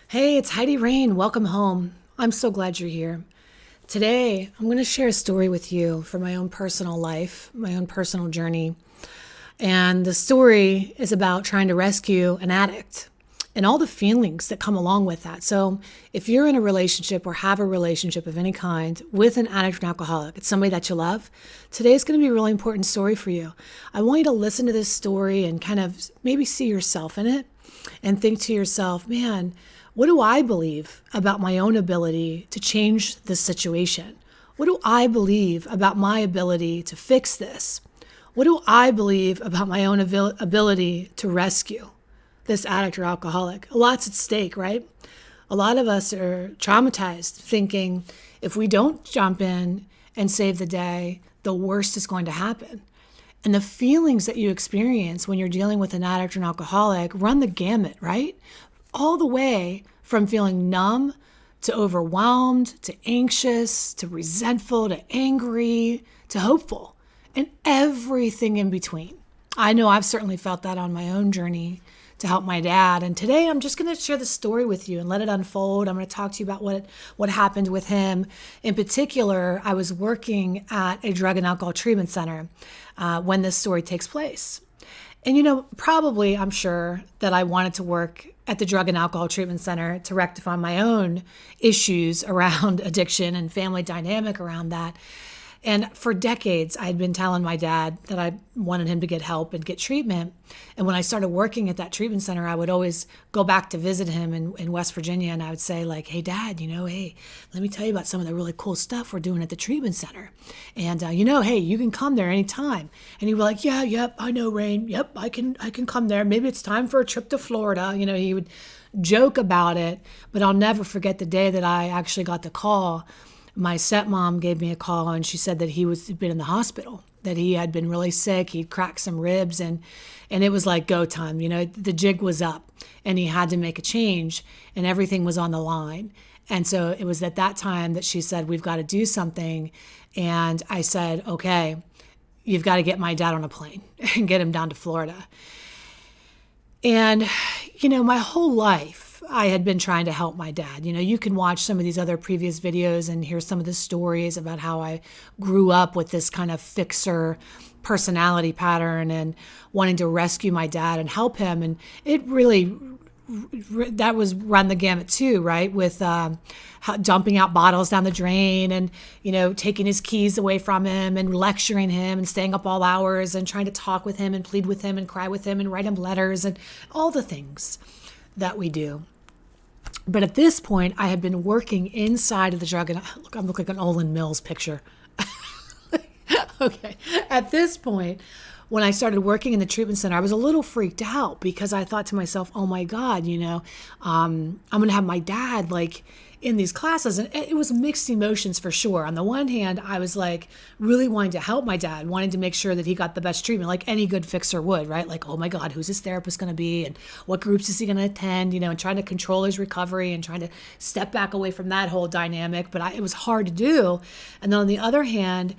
Hey, it's Heidi Rain. Welcome home. I'm so glad you're here. Today, I'm going to share a story with you from my own personal life, my own personal journey. And the story is about trying to rescue an addict and all the feelings that come along with that. So, if you're in a relationship or have a relationship of any kind with an addict or an alcoholic, it's somebody that you love, today's going to be a really important story for you. I want you to listen to this story and kind of maybe see yourself in it and think to yourself, man, what do I believe about my own ability to change this situation? What do I believe about my ability to fix this? What do I believe about my own ability to rescue this addict or alcoholic? A lot's at stake, right? A lot of us are traumatized thinking if we don't jump in and save the day, the worst is going to happen. And the feelings that you experience when you're dealing with an addict or an alcoholic run the gamut, right? All the way from feeling numb to overwhelmed to anxious to resentful to angry to hopeful and everything in between. I know I've certainly felt that on my own journey to help my dad. And today I'm just going to share the story with you and let it unfold. I'm going to talk to you about what happened with him. In particular, I was working at a drug and alcohol treatment center when this story takes place. And probably I'm sure that I wanted to work at the drug and alcohol treatment center to rectify my own issues around addiction and family dynamic around that. And for decades, I had been telling my dad that I wanted him to get help and get treatment. And when I started working at that treatment center, I would always go back to visit him in West Virginia. And I would say like, hey, Dad, hey, let me tell you about some of the really cool stuff we're doing at the treatment center. And, hey, you can come there anytime. And he'd be like, yeah, yep, I know, Rain. Yep, I can come there. Maybe it's time for a trip to Florida. He would joke about it. But I'll never forget the day that I actually got the call. My stepmom gave me a call and she said that he'd been in the hospital, that he had been really sick. He'd cracked some ribs and it was like go time. The jig was up and he had to make a change and everything was on the line. And so it was at that time that she said, we've got to do something. And I said, okay, you've got to get my dad on a plane and get him down to Florida. And, my whole life, I had been trying to help my dad. You can watch some of these other previous videos and hear some of the stories about how I grew up with this kind of fixer personality pattern and wanting to rescue my dad and help him. And it really, that was run the gamut too, right? With dumping out bottles down the drain and, taking his keys away from him and lecturing him and staying up all hours and trying to talk with him and plead with him and cry with him and write him letters and all the things that we do. But at this point, I had been working inside of the drug, and I look like an Olin Mills picture. Okay. At this point, when I started working in the treatment center, I was a little freaked out because I thought to myself, oh my God, I'm going to have my dad in these classes. And it was mixed emotions for sure. On the one hand, I was really wanting to help my dad, wanting to make sure that he got the best treatment, like any good fixer would, right? Like, oh my God, who's his therapist going to be? And what groups is he going to attend? And trying to control his recovery and trying to step back away from that whole dynamic. But it was hard to do. And then on the other hand,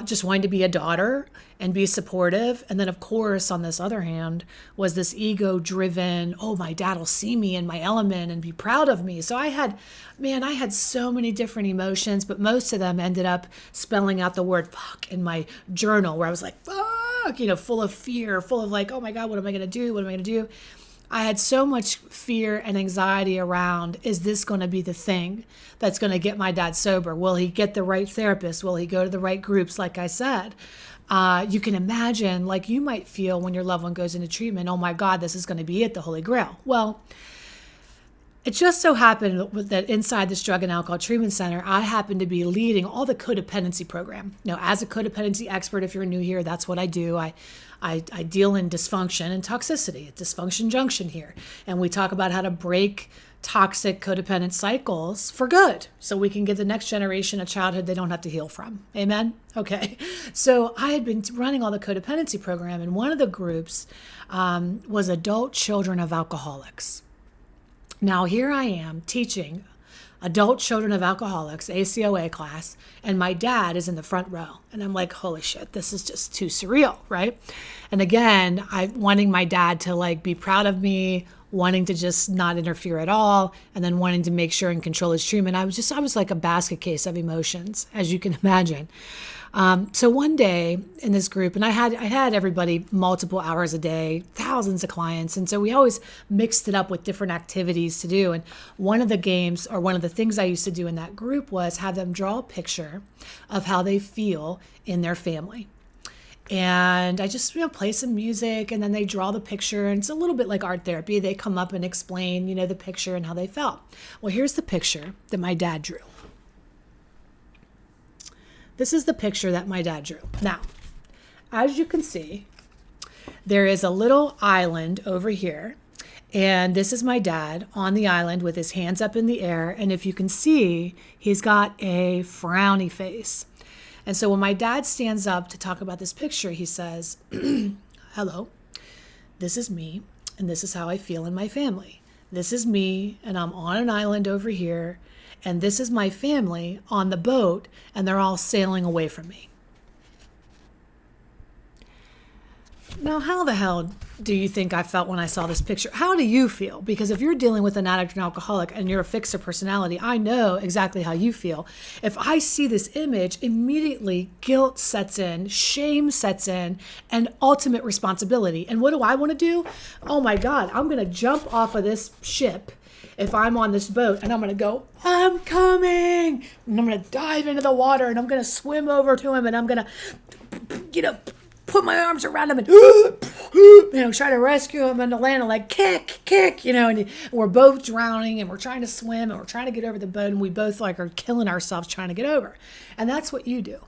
just wanting to be a daughter and be supportive. And then, of course, on this other hand, was this ego-driven, oh, my dad will see me in my element and be proud of me. So I had so many different emotions, but most of them ended up spelling out the word fuck in my journal where I was like, fuck, full of fear, full of oh my God, what am I going to do? What am I going to do? I had so much fear and anxiety around, is this going to be the thing that's going to get my dad sober? Will he get the right therapist? Will he go to the right groups? Like I said, you can imagine you might feel when your loved one goes into treatment, oh my God, this is going to be it, the Holy Grail. Well, it just so happened that inside this drug and alcohol treatment center, I happened to be leading all the codependency program. As a codependency expert, if you're new here, that's what I do. I deal in dysfunction and toxicity, at Dysfunction Junction here. And we talk about how to break toxic codependent cycles for good so we can give the next generation a childhood they don't have to heal from. Amen? Okay. So I had been running all the codependency program, and one of the groups was adult children of alcoholics. Now, here I am teaching adult children of alcoholics, ACOA class, and my dad is in the front row. And I'm like, holy shit, this is just too surreal, right? And again, I wanting my dad to be proud of me, wanting to just not interfere at all, and then wanting to make sure and control his treatment. I was like a basket case of emotions, as you can imagine. So one day in this group, and I had everybody multiple hours a day, thousands of clients. And so we always mixed it up with different activities to do. And one of the games, or one of the things I used to do in that group, was have them draw a picture of how they feel in their family. And I just, play some music, and then they draw the picture, and it's a little bit like art therapy. They come up and explain, the picture and how they felt. Well, here's the picture that my dad drew. This is the picture that my dad drew. Now, as you can see, there is a little island over here, and this is my dad on the island with his hands up in the air. And if you can see, he's got a frowny face. And so when my dad stands up to talk about this picture, he says, hello, this is me, and this is how I feel in my family. This is me, and I'm on an island over here, and this is my family on the boat, and they're all sailing away from me. Now, how the hell do you think I felt when I saw this picture? How do you feel? Because if you're dealing with an addict and alcoholic and you're a fixer personality, I know exactly how you feel. If I see this image, immediately guilt sets in, shame sets in, and ultimate responsibility. And what do I want to do? Oh my God, I'm going to jump off of this ship if I'm on this boat, and I'm going to go, I'm coming. And I'm going to dive into the water, and I'm going to swim over to him, and I'm going to, put my arms around him and, try to rescue him and to land and like kick, and we're both drowning, and we're trying to swim, and we're trying to get over the boat, and we both are killing ourselves trying to get over. And that's what you do.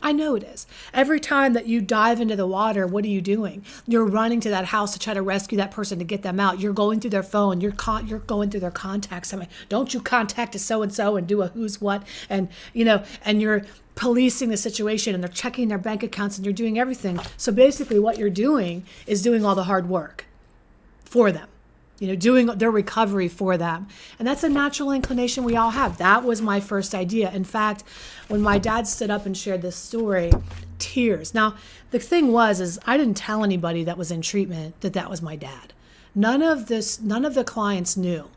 I know it is. Every time that you dive into the water, what are you doing? You're running to that house to try to rescue that person, to get them out. You're going through their phone. You're going through their contacts. I mean, don't you contact a so-and-so and do a who's what, and you're policing the situation, and they're checking their bank accounts, and you're doing everything. So basically what you're doing is doing all the hard work for them, doing their recovery for them. And that's a natural inclination we all have. That was my first idea. In fact, when my dad stood up and shared this story, tears. Now, the thing is I didn't tell anybody that was in treatment that was my dad. None of the clients knew.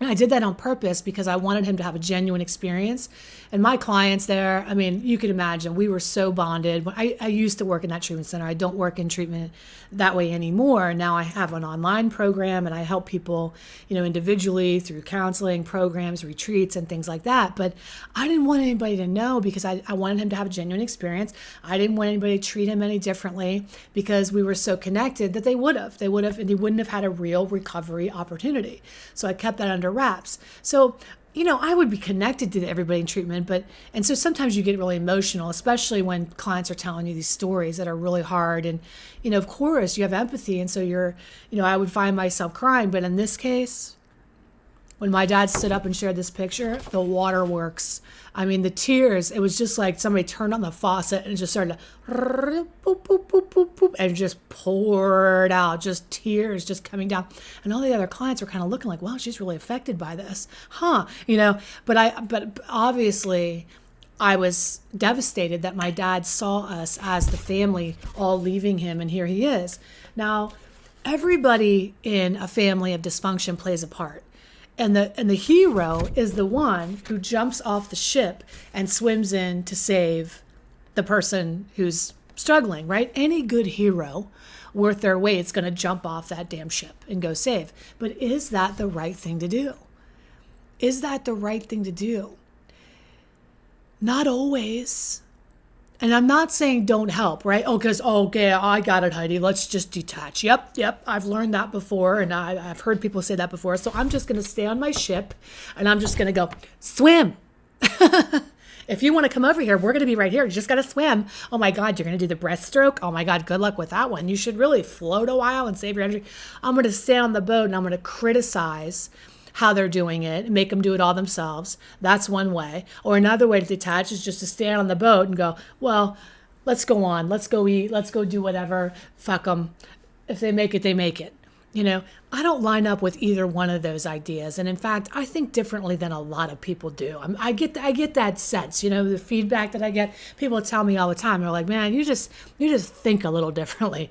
And I did that on purpose because I wanted him to have a genuine experience. And my clients there, I mean, you can imagine, we were so bonded. I used to work in that treatment center. I don't work in treatment that way anymore. Now I have an online program, and I help people, individually through counseling programs, retreats, and things like that. But I didn't want anybody to know because I wanted him to have a genuine experience. I didn't want anybody to treat him any differently because we were so connected that they would have, and he wouldn't have had a real recovery opportunity. So I kept that under wraps. So, I would be connected to everybody in treatment, and so sometimes you get really emotional, especially when clients are telling you these stories that are really hard. And, of course you have empathy. And so I would find myself crying. But in this case, when my dad stood up and shared this picture, the waterworks, I mean, the tears, it was just like somebody turned on the faucet and it just started to boop, boop, boop, boop, boop, and just poured out, just tears just coming down. And all the other clients were kind of looking like, wow, she's really affected by this, huh? But obviously I was devastated that my dad saw us as the family all leaving him, and here he is. Now, everybody in a family of dysfunction plays a part. And the hero is the one who jumps off the ship and swims in to save the person who's struggling, right? Any good hero worth their weight is going to jump off that damn ship and go save. But is that the right thing to do? Is that the right thing to do? Not always. And I'm not saying don't help, right? Okay, I got it, Heidi. Let's just detach. Yep. I've learned that before, and I've heard people say that before. So I'm just going to stay on my ship, and I'm just going to go swim. If you want to come over here, we're going to be right here. You just got to swim. Oh my God, you're going to do the breaststroke. Oh my God, good luck with that one. You should really float a while and save your energy. I'm going to stay on the boat, and I'm going to criticize how they're doing it and make them do it all themselves. That's one way. Or another way to detach is just to stand on the boat and go, well, let's go on. Let's go eat. Let's go do whatever. Fuck them. If they make it, they make it. I don't line up with either one of those ideas. And in fact, I think differently than a lot of people do. I get that sense, the feedback that I get. People tell me all the time, they're like, man, you just think a little differently.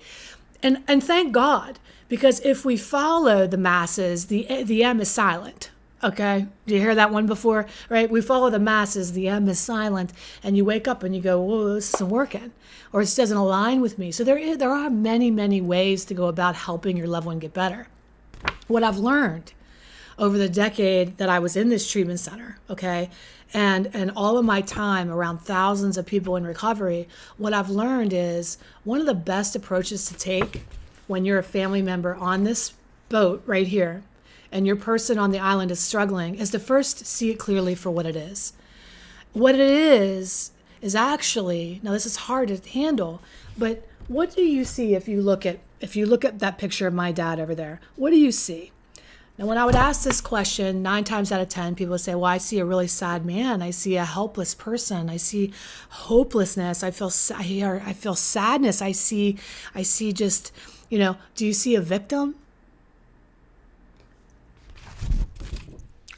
And thank God, because if we follow the masses, the M is silent. Okay, do you hear that one before? Right? We follow the masses, the M is silent, and you wake up and you go, whoa, this isn't working, or this doesn't align with me. So there are many, many ways to go about helping your loved one get better. What I've learned over the decade that I was in this treatment center, okay, and all of my time around thousands of people in recovery, what I've learned is one of the best approaches to take when you're a family member on this boat right here, and your person on the island is struggling, is to first see it clearly for what it is. What it is actually, now this is hard to handle, but what do you see if you look at that picture of my dad over there? What do you see? Now, when I would ask this question, 9 times out of 10, people would say, well, I see a really sad man. I see a helpless person. I see hopelessness. I feel sadness. I see just, do you see a victim?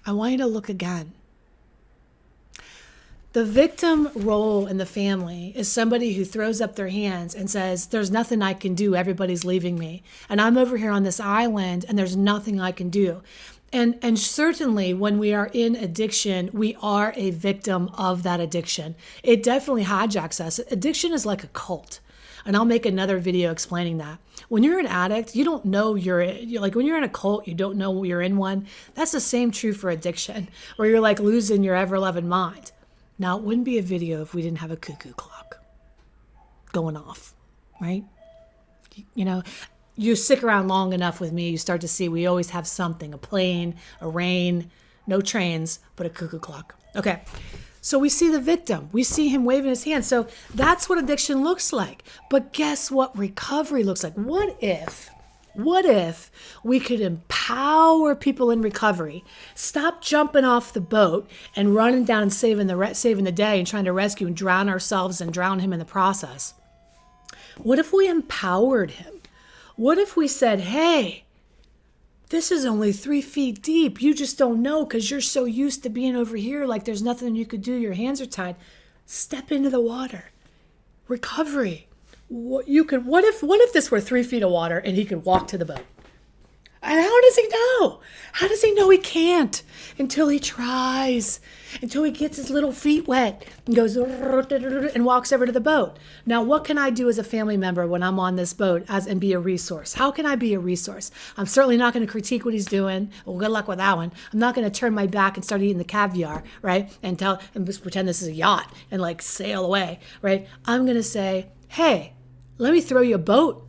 I want you to look again. The victim role in the family is somebody who throws up their hands and says, there's nothing I can do. Everybody's leaving me. And I'm over here on this island and there's nothing I can do. And certainly when we are in addiction, we are a victim of that addiction. It definitely hijacks us. Addiction is like a cult. And I'll make another video explaining that. When you're an addict, you don't know you're like, when you're in a cult, you don't know you're in one. That's the same true for addiction, where you're like losing your ever-loving mind. Now, it wouldn't be a video if we didn't have a cuckoo clock going off, right? You stick around long enough with me, you start to see we always have something, a plane, a rain, no trains, but a cuckoo clock. Okay. So we see the victim. We see him waving his hand. So that's what addiction looks like. But guess what recovery looks like? What if we could empower people in recovery, stop jumping off the boat and running down and saving the day and trying to rescue and drown ourselves and drown him in the process? What if we empowered him? What if we said, hey, this is only 3 feet deep. You just don't know because you're so used to being over here like there's nothing you could do. Your hands are tied. Step into the water. Recovery. What if this were 3 feet of water and he could walk to the boat? And how does he know? How does he know he can't? Until he tries, until he gets his little feet wet and goes and walks over to the boat. Now, what can I do as a family member when I'm on this boat and be a resource? How can I be a resource? I'm certainly not going to critique what he's doing. Well, good luck with that one. I'm not going to turn my back and start eating the caviar, right? And just pretend this is a yacht and like sail away, right? I'm going to say, hey, let me throw you a boat.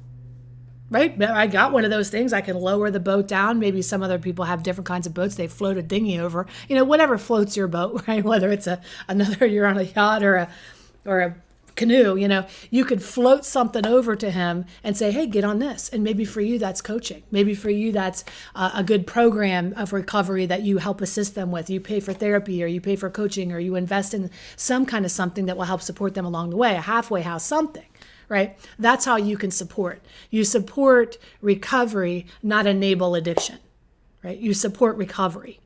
Right? I got one of those things. I can lower the boat down. Maybe some other people have different kinds of boats. They float a dinghy over, whatever floats your boat, right? Whether it's you're on a yacht or a canoe, you could float something over to him and say, hey, get on this. And maybe for you, that's coaching. Maybe for you, that's a good program of recovery that you help assist them with. You pay for therapy or you pay for coaching or you invest in some kind of something that will help support them along the way, a halfway house, something. Right? That's how you can support. You support recovery, not enable addiction, right? You support recovery.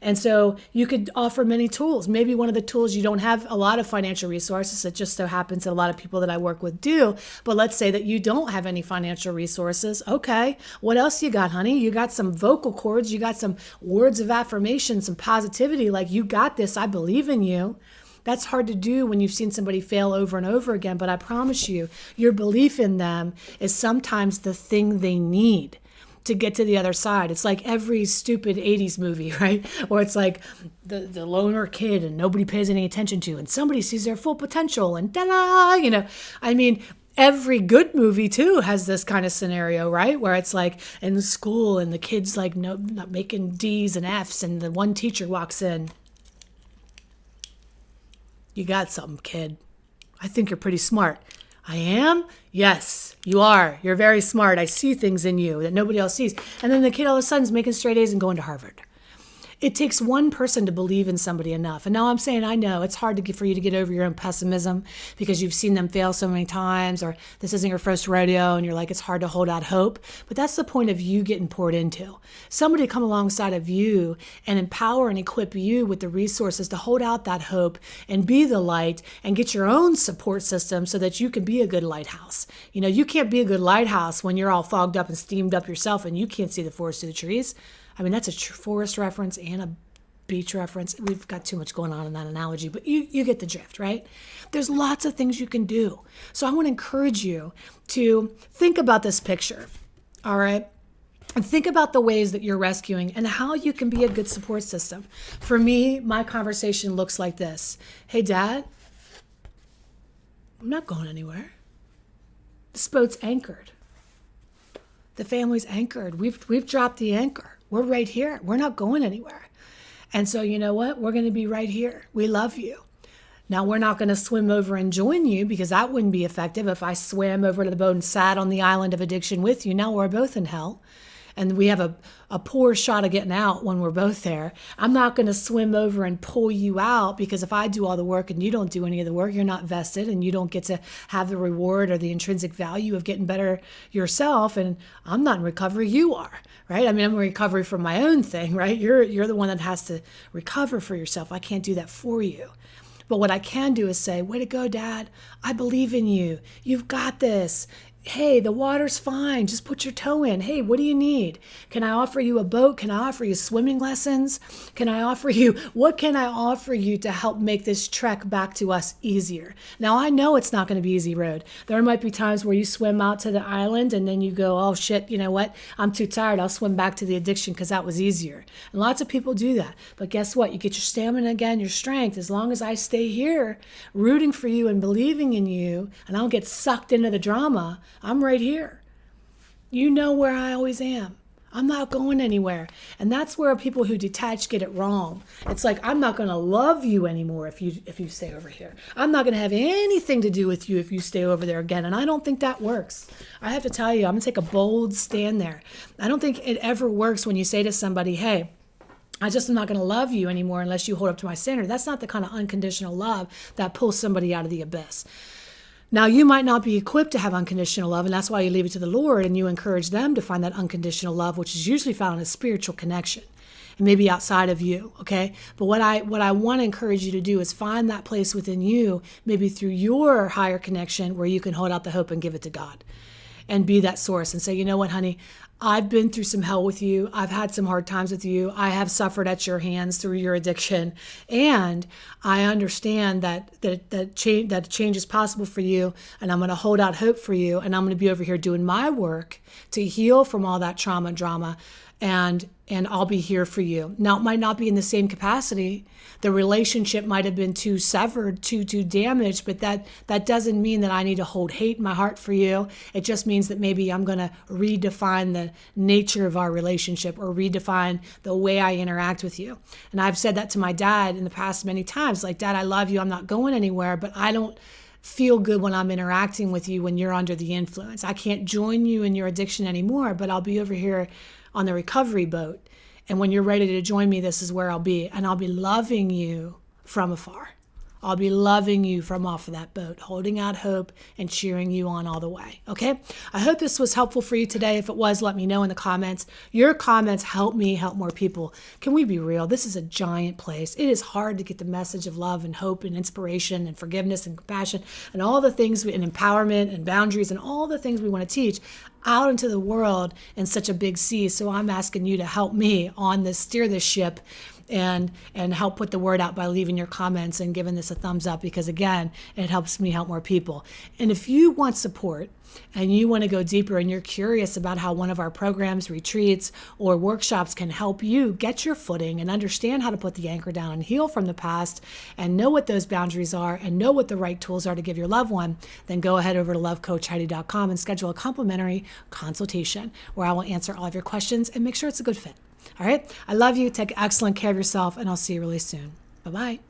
And so you could offer many tools. Maybe one of the tools, you don't have a lot of financial resources. It just so happens that a lot of people that I work with do. But let's say that you don't have any financial resources. Okay, what else you got, honey? You got some vocal cords. You got some words of affirmation, some positivity, like you got this. I believe in you. That's hard to do when you've seen somebody fail over and over again, but I promise you, your belief in them is sometimes the thing they need to get to the other side. It's like every stupid 80s movie, right? Or it's like the loner kid and nobody pays any attention to, and somebody sees their full potential and ta-da, every good movie too has this kind of scenario, right? Where it's like in school and the kid's like not making D's and F's and the one teacher walks in. You got something, kid. I think you're pretty smart. I am? Yes, you are. You're very smart. I see things in you that nobody else sees. And then the kid all of a sudden is making straight A's and going to Harvard. It takes one person to believe in somebody enough. And now I'm saying, I know it's hard for you to get over your own pessimism because you've seen them fail so many times, or this isn't your first rodeo and you're like, it's hard to hold out hope. But that's the point of you getting poured into. Somebody come alongside of you and empower and equip you with the resources to hold out that hope and be the light and get your own support system so that you can be a good lighthouse. You can't be a good lighthouse when you're all fogged up and steamed up yourself and you can't see the forest through the trees. I mean, that's a forest reference and a beach reference. We've got too much going on in that analogy, but you get the drift, right? There's lots of things you can do. So I want to encourage you to think about this picture, all right? And think about the ways that you're rescuing and how you can be a good support system. For me, my conversation looks like this. Hey, Dad, I'm not going anywhere. This boat's anchored. The family's anchored. We've dropped the anchor. We're right here. We're not going anywhere. And so you know what? We're going to be right here. We love you. Now, we're not going to swim over and join you because that wouldn't be effective. If I swam over to the boat and sat on the island of addiction with you, now we're both in hell. And we have a poor shot of getting out when we're both there. I'm not going to swim over and pull you out because if I do all the work and you don't do any of the work, you're not vested and you don't get to have the reward or the intrinsic value of getting better yourself. And I'm not in recovery, you are, right? I mean, I'm in recovery from my own thing, right? You're the one that has to recover for yourself. I can't do that for you. But what I can do is say, way to go, Dad. I believe in you. You've got this. Hey, the water's fine. Just put your toe in. Hey, what do you need? Can I offer you a boat? Can I offer you swimming lessons? What can I offer you to help make this trek back to us easier? Now, I know it's not going to be easy road. There might be times where you swim out to the island and then you go, oh shit, you know what? I'm too tired. I'll swim back to the addiction because that was easier. And lots of people do that. But guess what? You get your stamina again, your strength. As long as I stay here rooting for you and believing in you and I don't get sucked into the drama, I'm right here. You know where I always am. I'm not going anywhere. And that's where people who detach get it wrong. It's like, I'm not going to love you anymore if you stay over here. I'm not going to have anything to do with you if you stay over there again. And I don't think that works. I have to tell you, I'm going to take a bold stand there. I don't think it ever works when you say to somebody, hey, I'm not going to love you anymore unless you hold up to my standard. That's not the kind of unconditional love that pulls somebody out of the abyss. Now, you might not be equipped to have unconditional love, and that's why you leave it to the Lord and you encourage them to find that unconditional love, which is usually found in a spiritual connection and maybe outside of you, okay? But what I want to encourage you to do is find that place within you, maybe through your higher connection where you can hold out the hope and give it to God and be that source and say, you know what, honey, I've been through some hell with you. I've had some hard times with you. I have suffered at your hands through your addiction. And I understand that change is possible for you. And I'm going to hold out hope for you. And I'm going to be over here doing my work to heal from all that trauma and drama. And I'll be here for you. Now, it might not be in the same capacity. The relationship might have been too severed, too damaged, but that doesn't mean that I need to hold hate in my heart for you. It just means that maybe I'm going to redefine the nature of our relationship or redefine the way I interact with you. And I've said that to my dad in the past many times, like, Dad, I love you. I'm not going anywhere, but I don't feel good when I'm interacting with you when you're under the influence. I can't join you in your addiction anymore, but I'll be over here on the recovery boat. And when you're ready to join me, this is where I'll be. And I'll be loving you from afar. I'll be loving you from off of that boat, holding out hope and cheering you on all the way. Okay? I hope this was helpful for you today. If it was, let me know in the comments. Your comments help me help more people. Can we be real? This is a giant place. It is hard to get the message of love and hope and inspiration and forgiveness and compassion and all the things and empowerment and boundaries and all the things we want to teach out into the world in such a big sea. So I'm asking you to help me steer this ship and help put the word out by leaving your comments and giving this a thumbs up, because again, it helps me help more people. And if you want support and you want to go deeper and you're curious about how one of our programs, retreats, or workshops can help you get your footing and understand how to put the anchor down and heal from the past and know what those boundaries are and know what the right tools are to give your loved one, then go ahead over to lovecoachheidi.com and schedule a complimentary consultation where I will answer all of your questions and make sure it's a good fit. All right? I love you. Take excellent care of yourself, and I'll see you really soon. Bye-bye.